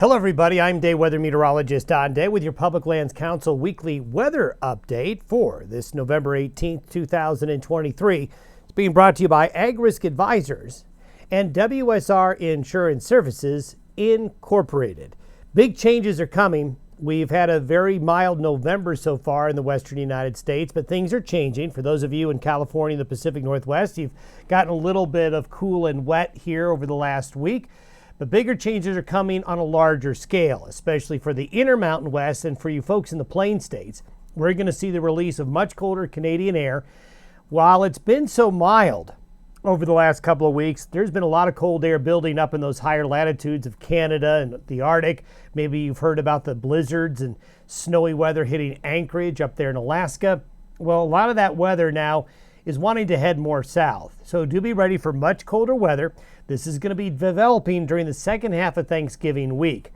Hello everybody, I'm day weather meteorologist Don Day with your Public Lands Council weekly weather update for this November 18th, 2023. It's being brought to you by Ag Risk Advisors and WSR Insurance Services Incorporated. Big changes are coming. We've had a very mild November so far in the western United States, but things are changing. For those of you in California and the Pacific Northwest, you've gotten a little bit of cool and wet here over the last week. But bigger changes are coming on a larger scale, especially for the Intermountain West and for you folks in the Plain States. We're going to see the release of much colder Canadian air. While it's been so mild over the last couple of weeks, there's been a lot of cold air building up in those higher latitudes of Canada and the Arctic. Maybe you've heard about the blizzards and snowy weather hitting Anchorage up there in Alaska. Well, a lot of that weather now is wanting to head more south. So do be ready for much colder weather. This is going to be developing during the second half of Thanksgiving week.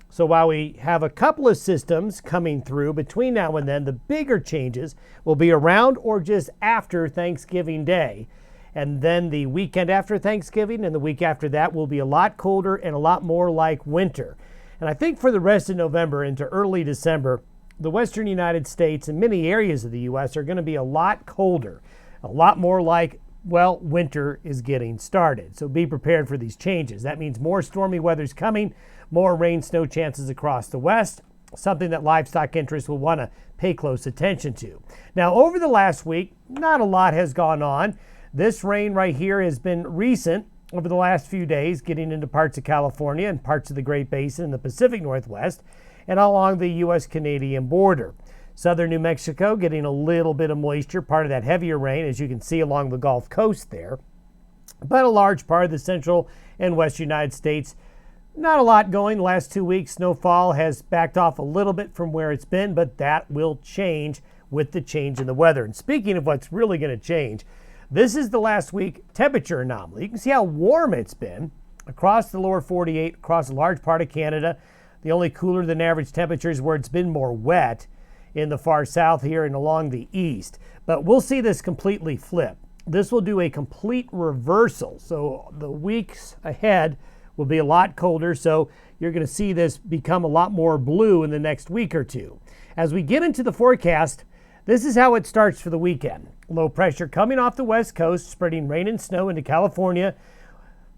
So while we have a couple of systems coming through between now and then, the bigger changes will be around or just after Thanksgiving Day. And then the weekend after Thanksgiving and the week after that will be a lot colder and a lot more like winter. And I think for the rest of November into early December, the western United States and many areas of the U.S. are going to be a lot colder. A lot more like, well, winter is getting started. So be prepared for these changes. That means more stormy weather's coming, more rain, snow chances across the west, something that livestock interests will want to pay close attention to. Now, over the last week, not a lot has gone on. This rain right here has been recent over the last few days, getting into parts of California and parts of the Great Basin and the Pacific Northwest and along the U.S.-Canadian border. Southern New Mexico getting a little bit of moisture, part of that heavier rain, as you can see along the Gulf Coast there. But a large part of the central and west United States, not a lot going. The last 2 weeks, snowfall has backed off a little bit from where it's been, but that will change with the change in the weather. And speaking of what's really going to change, this is the last week temperature anomaly. You can see how warm it's been across the lower 48, across a large part of Canada. The only cooler than average temperatures where it's been more wet in the far south here and along the east. But we'll see this completely flip. This will do a complete reversal. So the weeks ahead will be a lot colder. So you're going to see this become a lot more blue in the next week or two. As we get into the forecast, this is how it starts for the weekend. Low pressure coming off the west coast, spreading rain and snow into California,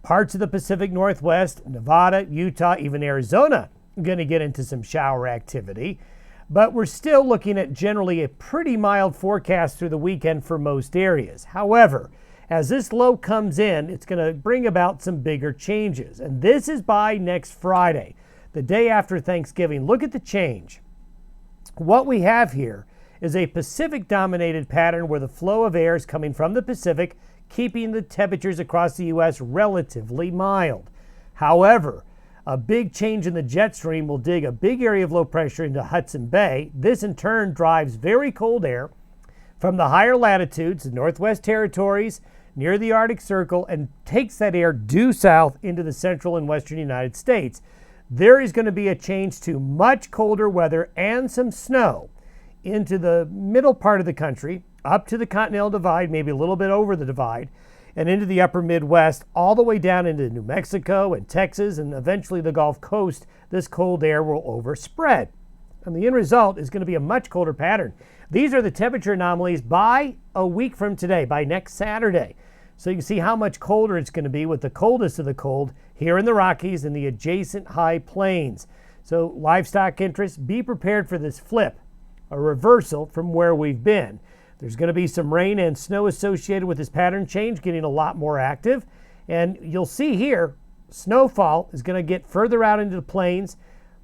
parts of the Pacific Northwest, Nevada, Utah, even Arizona, going to get into some shower activity. But we're still looking at generally a pretty mild forecast through the weekend for most areas. However, as this low comes in, it's going to bring about some bigger changes. And this is by next Friday, the day after Thanksgiving. Look at the change. What we have here is a Pacific-dominated pattern where the flow of air is coming from the Pacific, keeping the temperatures across the U.S. relatively mild. However, a big change in the jet stream will dig a big area of low pressure into Hudson Bay. This in turn drives very cold air from the higher latitudes, the Northwest Territories, near the Arctic Circle, and takes that air due south into the central and western United States. There is going to be a change to much colder weather and some snow into the middle part of the country, up to the Continental Divide, maybe a little bit over the divide, and into the upper Midwest, all the way down into New Mexico and Texas, and eventually the Gulf Coast. This cold air will overspread. And the end result is going to be a much colder pattern. These are the temperature anomalies by a week from today, by next Saturday. So you can see how much colder it's going to be with the coldest of the cold here in the Rockies and the adjacent high plains. So livestock interests, be prepared for this flip, a reversal from where we've been. There's going to be some rain and snow associated with this pattern change, getting a lot more active. And you'll see here, snowfall is going to get further out into the plains.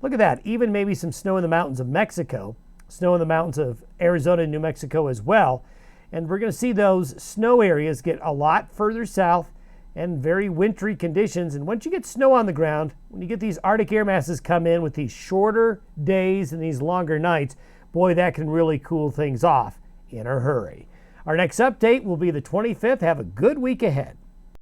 Look at that, even maybe some snow in the mountains of Mexico, snow in the mountains of Arizona and New Mexico as well. And we're going to see those snow areas get a lot further south and very wintry conditions. And once you get snow on the ground, when you get these Arctic air masses come in with these shorter days and these longer nights, boy, that can really cool things off in a hurry. Our next update will be the 25th. Have a good week ahead.